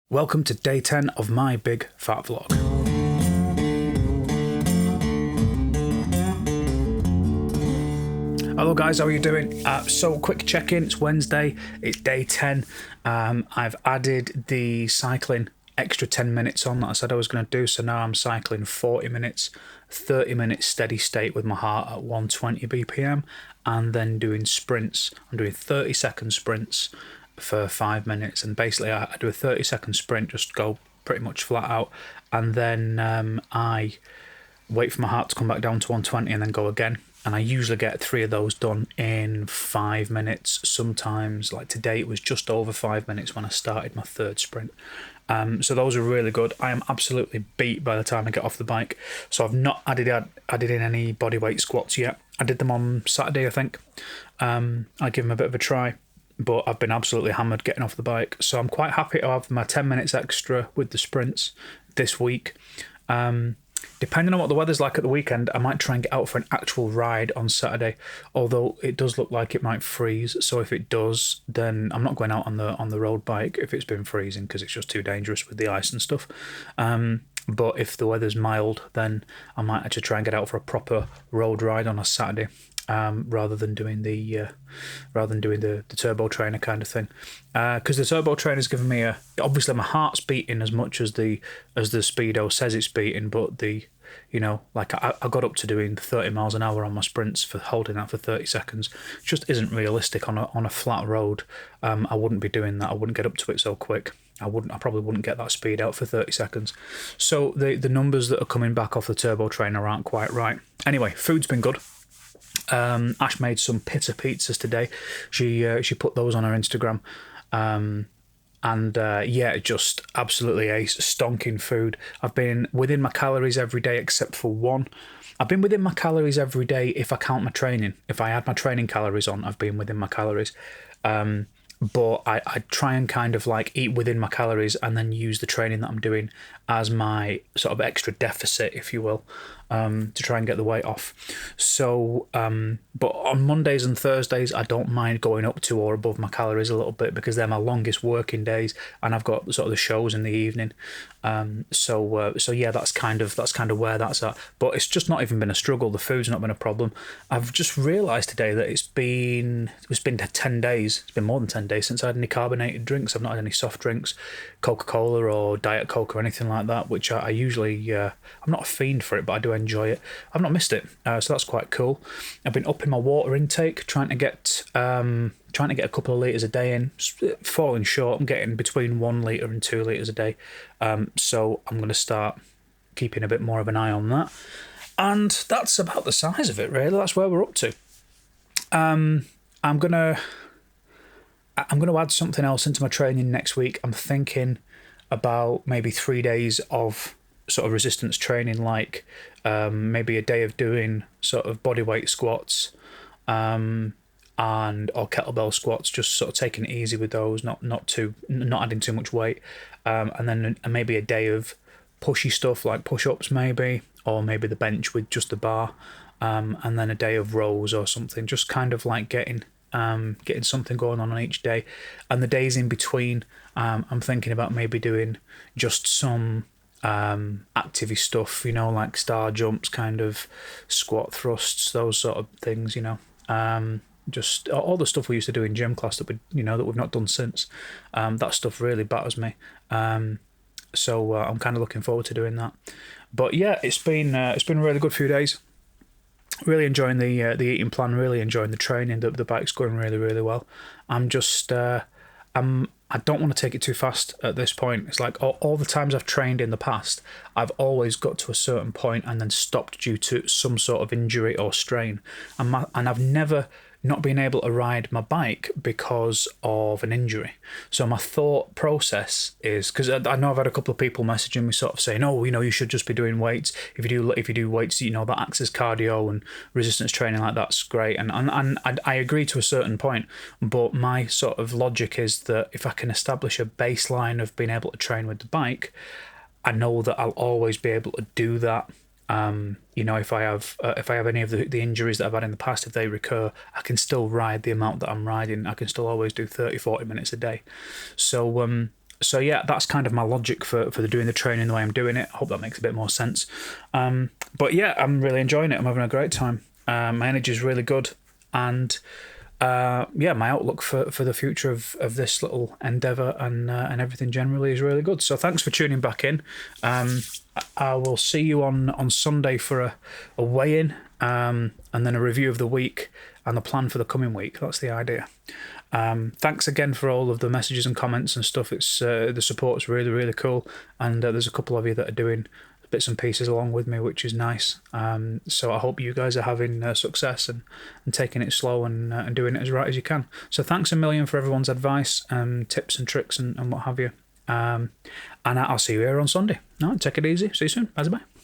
Welcome to day 10 of my big fat vlog. Hello guys, how are you doing? So quick check-in, it's Wednesday, it's day 10. I've added the cycling extra 10 minutes on that I said I was going to do, so now I'm cycling 40 minutes, 30 minutes steady state with my heart at 120 BPM, and then doing sprints. I'm doing 30-second sprints for 5 minutes, and basically I do a 30-second sprint, just go pretty much flat out, and then I wait for my heart to come back down to 120 and then go again. And I usually get 3 of those done in 5 minutes. Sometimes, like today, it was just over 5 minutes when I started my third sprint. So those are really good. I am absolutely beat by the time I get off the bike. So I've not added in any bodyweight squats yet. I did them on Saturday, I think. I give them a bit of a try, but I've been absolutely hammered getting off the bike. So I'm quite happy to have my 10 minutes extra with the sprints this week. Depending on what the weather's like at the weekend, I might try and get out for an actual ride on Saturday, although it does look like it might freeze. So if it does, then I'm not going out on the road bike if it's been freezing, because it's just too dangerous with the ice and stuff. But if the weather's mild, then I might actually try and get out for a proper road ride on a Saturday, rather than doing the turbo trainer kind of thing, because the turbo trainer's given me obviously my heart's beating as much as the speedo says it's beating, but I got up to doing 30 miles an hour on my sprints for holding that for 30 seconds. It just isn't realistic on a flat road. I wouldn't be doing that. I wouldn't get up to it so quick. I probably wouldn't get that speed out for 30 seconds. So the numbers that are coming back off the turbo trainer aren't quite right. Anyway, food's been good. Ash made some pita pizzas today. She put those on her Instagram, just absolutely ace, stonking food. I've been within my calories every day except for one. I've been within my calories every day if I count my training. If I add my training calories on, I've been within my calories. But I try and kind of like eat within my calories and then use the training that I'm doing as my sort of extra deficit, if you will, to try and get the weight off. So, but on Mondays and Thursdays, I don't mind going up to or above my calories a little bit, because they're my longest working days, and I've got sort of the shows in the evening. So yeah, that's kind of where that's at. But it's just not even been a struggle. The food's not been a problem. I've just realised today that it's been 10 days. It's been more than 10 days since I had any carbonated drinks. I've not had any soft drinks, Coca-Cola or Diet Coke or anything like that, which I usually, I'm not a fiend for it, but I do enjoy it. I've not missed it, so that's quite cool. I've been upping my water intake, trying to get a couple of litres a day in, falling short. I'm getting between 1 litre and 2 litres a day, so I'm going to start keeping a bit more of an eye on that. And that's about the size of it, really. That's where we're up to. I'm gonna add something else into my training next week. I'm thinking about maybe 3 days of sort of resistance training, like maybe a day of doing sort of bodyweight squats, or kettlebell squats, just sort of taking it easy with those, not adding too much weight, and then maybe a day of pushy stuff like push-ups maybe, or maybe the bench with just the bar, and then a day of rows or something, just kind of like getting something going on each day. And the days in between, I'm thinking about maybe doing just some activity stuff, like star jumps, kind of squat thrusts, those sort of things, just all the stuff we used to do in gym class that we've not done since. That stuff really batters me. So I'm kind of looking forward to doing that. But yeah, it's been a really good few days. Really enjoying the eating plan, really enjoying the training. The bike's going really, really well. I'm just I don't want to take it too fast at this point. It's like all the times I've trained in the past, I've always got to a certain point and then stopped due to some sort of injury or strain. And I've never not been able to ride my bike because of an injury. So my thought process is, because I know I've had a couple of people messaging me sort of saying, oh, you should just be doing weights. If you do weights, that acts as cardio, and resistance training like that's great. And I agree to a certain point, but my sort of logic is that if I can establish a baseline of being able to train with the bike, I know that I'll always be able to do that. If I have any of the injuries that I've had in the past, if they recur, I can still ride the amount that I'm riding. I can still always do 30-40 minutes a day. So So yeah, that's kind of my logic for doing the training the way I'm doing it. I hope that makes a bit more sense. But yeah, I'm really enjoying it. I'm having a great time. My energy is really good, and yeah, my outlook for the future of this little endeavour and everything generally is really good. So thanks for tuning back in. I will see you on Sunday for a weigh-in, and then a review of the week and the plan for the coming week. That's the idea. Thanks again for all of the messages and comments and stuff. It's the support's really, really cool, and there's a couple of you that are doing bits and pieces along with me, which is nice. So I hope you guys are having success and taking it slow and doing it as right as you can. So thanks a million for everyone's advice, tips and tricks and what have you. And I'll see you here on Sunday. All right, take it easy. See you soon. Bye bye.